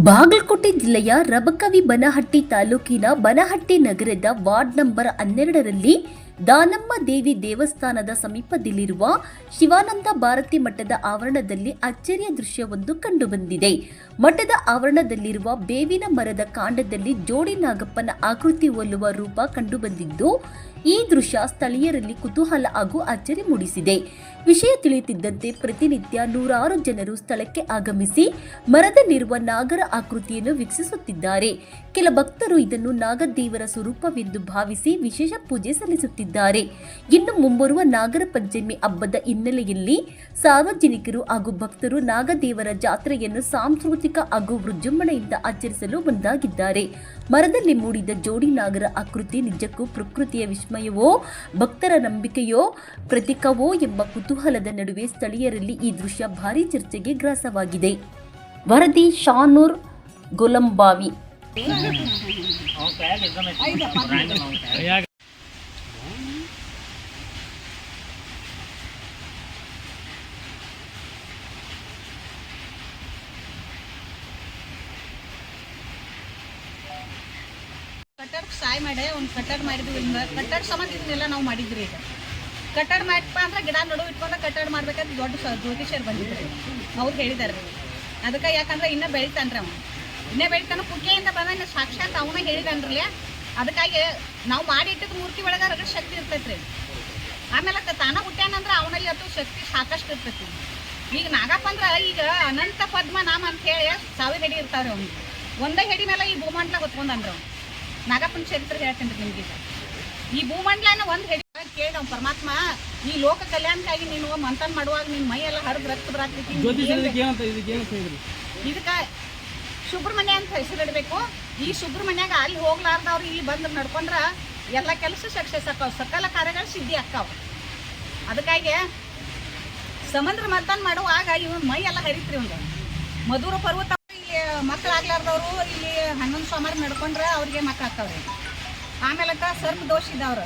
ಬಾಗಲಕೋಟೆ ಜಿಲ್ಲೆಯ ರಬಕವಿ ಬನಹಟ್ಟಿ ತಾಲೂಕಿನ ಬನಹಟ್ಟಿ ನಗರದ ವಾರ್ಡ್ ನಂಬರ್ 12ರಲ್ಲಿ ದಾನಮ್ಮ ದೇವಿ ದೇವಸ್ಥಾನದ ಸಮೀಪದಲ್ಲಿರುವ ಶಿವಾನಂದ ಭಾರತಿ ಮಠದ ಆವರಣದಲ್ಲಿ ಅಚ್ಚರಿಯ ದೃಶ್ಯವೊಂದು ಕಂಡುಬಂದಿದೆ. ಮಠದ ಆವರಣದಲ್ಲಿರುವ ಬೇವಿನ ಮರದ ಕಾಂಡದಲ್ಲಿ ಜೋಡಿ ನಾಗಪ್ಪನ ಆಕೃತಿ ಹೋಲುವ ರೂಪ ಕಂಡುಬಂದಿದ್ದು, ಈ ದೃಶ್ಯ ಸ್ಥಳೀಯರಲ್ಲಿ ಕುತೂಹಲ ಹಾಗೂ ಅಚ್ಚರಿ ಮೂಡಿಸಿದೆ. ವಿಷಯ ತಿಳಿಯುತ್ತಿದ್ದಂತೆ ಪ್ರತಿನಿತ್ಯ ನೂರಾರು ಜನರು ಸ್ಥಳಕ್ಕೆ ಆಗಮಿಸಿ ಮರದಲ್ಲಿರುವ ನಾಗರ ಆಕೃತಿಯನ್ನು ವೀಕ್ಷಿಸುತ್ತಿದ್ದಾರೆ. ಕೆಲ ಭಕ್ತರು ಇದನ್ನು ನಾಗದೇವರ ಸ್ವರೂಪವೆಂದು ಭಾವಿಸಿ ವಿಶೇಷ ಪೂಜೆ ಸಲ್ಲಿಸುತ್ತಿದ್ದಾರೆ. ಇನ್ನು ಮುಂಬರುವ ನಾಗರ ಪಂಚಮಿ ಹಬ್ಬದ ಹಿನ್ನೆಲೆಯಲ್ಲಿ ಸಾರ್ವಜನಿಕರು ಹಾಗೂ ಭಕ್ತರು ನಾಗದೇವರ ಜಾತ್ರೆಯನ್ನು ಸಾಂಸ್ಕೃತಿಕ ಹಾಗೂ ವಿಜೃಂಭಣೆಯಿಂದ ಆಚರಿಸಲು ಮುಂದಾಗಿದ್ದಾರೆ. ಮರದಲ್ಲಿ ಮೂಡಿದ ಜೋಡಿ ನಾಗರ ಆಕೃತಿ ನಿಜಕ್ಕೂ ಪ್ರಕೃತಿಯ ವಿಸ್ಮಯವೋ ಭಕ್ತರ ನಂಬಿಕೆಯೋ ಪ್ರತೀಕವೋ ಎಂಬ ಕುತೂಹಲದ ನಡುವೆ ಸ್ಥಳೀಯರಲ್ಲಿ ಈ ದೃಶ್ಯ ಭಾರೀ ಚರ್ಚೆಗೆ ಗ್ರಾಸವಾಗಿದೆ. ವರದಿ ಶಾನೂರ್ ಗೊಲಂಬಾವಿ. ಕಟ್ಟಡ ಸಾಯ್ ಮಾಡಿ ಒಂದು ಕಟ್ಟಡ ಮಾಡಿದ್ವಿ. ಕಟ್ಟಡ ಸಂಬಂಧ ಇದನ್ನೆಲ್ಲ ನಾವು ಮಾಡಿದ್ರಿ. ಈಗ ಕಟ್ಟಡ ಮಾಡಪ್ಪ ಅಂದ್ರೆ ಗಿಡ ನಡುವೆ ಇಟ್ಕೊಂಡು ಕಟ್ಟಡ ಮಾಡ್ಬೇಕಂತ ದೊಡ್ಡ ಜ್ಯೋತಿಷ್ಯರು ಬಂದಿದ್ರಿ. ಅವ್ರು ಹೇಳಿದಾರೆ ಅದಕ್ಕೆ. ಯಾಕಂದ್ರೆ ಇನ್ನೂ ಬೆಳಿತಾನ್ರಿ ಅವ, ಇನ್ನೇ ಬೆಳಿತಾನ. ಪುಗ್ಗೆಯಿಂದ ಬಂದ ಸಾಕ್ಷಾತ್ ಅವನ ಹೇಳಿದಾನ್ರಲ್ಲ. ಅದಕ್ಕಾಗಿ ನಾವು ಮಾಡಿಟ್ಟಿದ್ದು ಮೂರ್ತಿ ಒಳಗೆ ರಗಡ ಶಕ್ತಿ ಇರ್ತೈತ್ರಿ. ಆಮೇಲೆ ತಾನ ಹುಟ್ಟ್ಯಾನಂದ್ರೆ ಅವನಲ್ಲಿ ಅದು ಶಕ್ತಿ ಸಾಕಷ್ಟು ಇರ್ತೈತಿ. ಈಗ ನಾಗಪ್ಪ ಅಂದ್ರೆ ಈಗ ಅನಂತ ಪದ್ಮನಾಮ ಅಂತ ಹೇಳಿ 1000 ಹೆಡಿ ಇರ್ತಾವ್ರಿ. ಅವ್ನಿಗೆ ಒಂದೇ ಹೆಡಿ ಮೇಲೆ ಈ ಭೂಮಂಡಲ ಹೊತ್ಕೊಂಡನ್ರಿ ಅವ್ನು. ನಾಗಪ್ಪನ ಚರಿತ್ರೆ ಹೇಳ್ತೀನಿ ರೀ ನಿಮ್ಗೆ. ಈ ಭೂಮಂಡಲನ ಒಂದು ಹೆಡಿ ಕೇಳಿ ನಾವು ಪರಮಾತ್ಮ ಈ ಲೋಕ ಕಲ್ಯಾಣಕ್ಕಾಗಿ ನೀನು ಮಂಥನ್ ಮಾಡುವಾಗ ನಿನ್ನ ಮೈ ಎಲ್ಲ ಹರಿದು ರಕ್ತ ಬರಾಕ್ತೈತಿ. ಇದಕ್ಕೆ ಸುಬ್ರಹ್ಮಣ್ಯ ಅಂತ ಹೆಸರಿಡಬೇಕು. ಈ ಸುಬ್ರಹ್ಮಣ್ಯಾಗ ಅಲ್ಲಿ ಹೋಗ್ಲಾರ್ದವ್ರು ಇಲ್ಲಿ ಬಂದು ನಡ್ಕೊಂಡ್ರೆ ಎಲ್ಲ ಕೆಲಸ ಸಕ್ಸಸ್ ಆಕಾವ್, ಸಕಲ ಕಾರ್ಯಗಳು ಸಿದ್ಧಿ ಆಕ್ಕಾವ. ಅದಕ್ಕಾಗಿ ಸಮುದ್ರ ಮಂಥನ್ ಮಾಡುವಾಗ ಇವನ್ ಮೈ ಎಲ್ಲ ಹರಿತ್ರಿ. ಒಂದು ಮಧುರ ಪರ್ವತ ಇಲ್ಲಿ ಮಕ್ಕಳಾಗ್ಲಾರ್ದವ್ರು ಇಲ್ಲಿ 11 ಸೋಮವಾರ ನಡ್ಕೊಂಡ್ರೆ ಅವ್ರಿಗೆ ಮಕ್ಕಳು ಆಗ್ತಾವ್ರಿ. ಆಮೇಲಕ್ಕ ಸರ್ಪ ದೋಷ ಇದ್ದಾವ್ರ.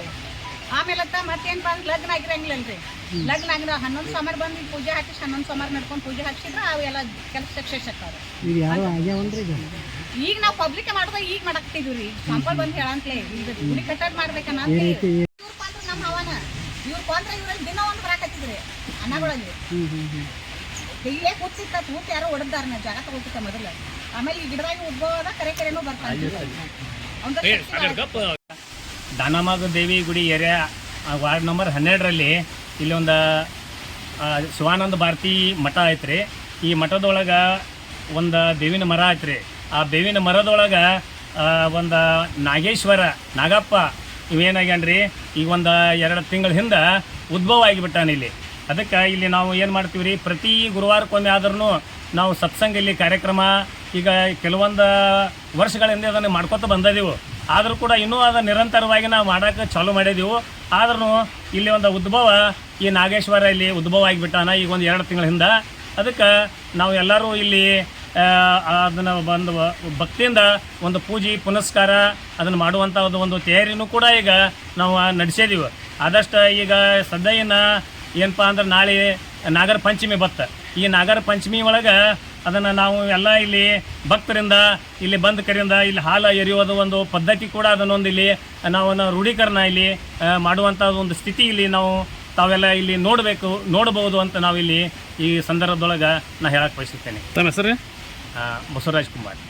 ಆಮೇಲಕ್ಕ ಮತ್ತೇನಪ್ಪ ಅಂದ್ರೆ ಲಗ್ನ ಆಗಿರಂಗಿಲ್ಲಲ್ರಿ. ಲಗ್ನ ಆಗಿರೋ 11 ಸೋಮವಾರ ಬಂದು ಪೂಜೆ ಹಾಕಿಸಿ 11 ಸೋಮವಾರ ನಡ್ಕೊಂಡು ಪೂಜೆ ಹಾಕ್ಸಿದ್ರೆ ಅವೆಲ್ಲ ಕೆಲಸ ಸಕ್ಸಸ್ ಆಗ್ತಾವ್ರಿ. ಈಗ ನಾವು ಪಬ್ಲಿಕ್ ಮಾಡಿದಾಗ ಈಗ ಮಾಡಾಕ್ತಿದ್ವಿ ರೀ. ಸಂಪಲ್ ಬಂದು ಹೇಳಂತಲೇ ಈಗ ಗುಡಿ ಕಟ್ಟಡ ಮಾಡ್ಬೇಕನ್ನ ಇವ್ರ ಪಾತ್ರ ನಮ್ಮ ಹವನ. ಇವ್ರ ಪಾತ್ರ ಇವ್ರಲ್ಲಿ ದಿನ ಒಂದು ಬರಾಕತ್ತಿದ್ರಿ ಅನ್ನಗಳಲ್ಲಿ. ಇಲ್ಲೇ ಕೂತಿತ್ತ ಕೂತ್ ಯಾರೋ ಹೊಡೆದಾರ ನಾ ಜಾಗ ತಗೋತಿತ್ತ ಮೊದಲು. ಆಮೇಲೆ ಈ ಗಿಡದಾಗ ಉದ್ಭವ ಕರೆನೂ ಬರ್ತಾರೆ. ದಾನಮ್ಮ ದೇವಿ ಗುಡಿ ಏರಿಯಾ ವಾರ್ಡ್ ನಂಬರ್ 12ರಲ್ಲಿ ಇಲ್ಲಿ ಒಂದು ಶಿವಾನಂದ ಭಾರತಿ ಮಠ ಐತ್ರಿ. ಈ ಮಠದೊಳಗೆ ಒಂದು ಬೇವಿನ ಮರ ಐತ್ರಿ. ಆ ಬೇವಿನ ಮರದೊಳಗೆ ಒಂದು ನಾಗೇಶ್ವರ ನಾಗಪ್ಪ ಇವೇನಾಗ್ಯಾನ್ರಿ ಈಗ ಒಂದು 2 ತಿಂಗಳ ಹಿಂದೆ ಉದ್ಭವ ಆಗಿಬಿಟ್ಟಾನ ಇಲ್ಲಿ. ಅದಕ್ಕೆ ಇಲ್ಲಿ ನಾವು ಏನು ಮಾಡ್ತೀವಿ ರೀ, ಪ್ರತಿ ಗುರುವಾರಕ್ಕೊಮ್ಮೆ ಆದ್ರೂ ನಾವು ಸತ್ಸಂಗ ಇಲ್ಲಿ ಕಾರ್ಯಕ್ರಮ ಈಗ ಕೆಲವೊಂದು ವರ್ಷಗಳಿಂದ ಅದನ್ನು ಮಾಡ್ಕೊತ ಬಂದಿದ್ದೆವು. ಆದರೂ ಕೂಡ ಇನ್ನೂ ಅದನ್ನು ನಿರಂತರವಾಗಿ ನಾವು ಮಾಡೋಕ್ಕೆ ಚಾಲೂ ಮಾಡಿದೆವು. ಆದ್ರೂ ಇಲ್ಲಿ ಒಂದು ಉದ್ಭವ ಈ ನಾಗೇಶ್ವರ ಇಲ್ಲಿ ಉದ್ಭವ ಆಗಿಬಿಟ್ಟಾನ ಈಗ ಒಂದು 2 ತಿಂಗಳ ಹಿಂದೆ. ಅದಕ್ಕೆ ನಾವು ಎಲ್ಲರೂ ಇಲ್ಲಿ ಅದನ್ನು ಬಂದು ಭಕ್ತಿಯಿಂದ ಒಂದು ಪೂಜೆ ಪುನಸ್ಕಾರ ಅದನ್ನು ಮಾಡುವಂಥ ಒಂದು ತಯಾರಿನೂ ಕೂಡ ಈಗ ನಾವು ನಡೆಸಿದ್ದೀವಿ. ಆದಷ್ಟು ಈಗ ಸದ್ಯ ಏನಪ್ಪ ಅಂದ್ರೆ ನಾಳೆ ನಾಗರ ಪಂಚಮಿ ಬತ್ತು. ಈ ನಾಗರ ಪಂಚಮಿ ಒಳಗೆ ಅದನ್ನು ನಾವು ಎಲ್ಲ ಇಲ್ಲಿ ಭಕ್ತರಿಂದ ಇಲ್ಲಿ ಬಂದ ಕರೆಯಿಂದ ಇಲ್ಲಿ ಹಾಲು ಎರೆಯೋದು ಒಂದು ಪದ್ಧತಿ ಕೂಡ ಅದನ್ನೊಂದು ಇಲ್ಲಿ ನಾವು ರೂಢೀಕರಣ ಇಲ್ಲಿ ಮಾಡುವಂಥ ಒಂದು ಸ್ಥಿತಿ ಇಲ್ಲಿ ನಾವು ತಾವೆಲ್ಲ ಇಲ್ಲಿ ನೋಡಬಹುದು ಅಂತ ನಾವಿಲ್ಲಿ ಈ ಸಂದರ್ಭದೊಳಗೆ ನಾನು ಹೇಳಕ್ಕೆ ಬಯಸುತ್ತೇನೆ. ತಮ್ಮ ಹೆಸರು? ಬಸವರಾಜ್ ಕುಮಾರ್.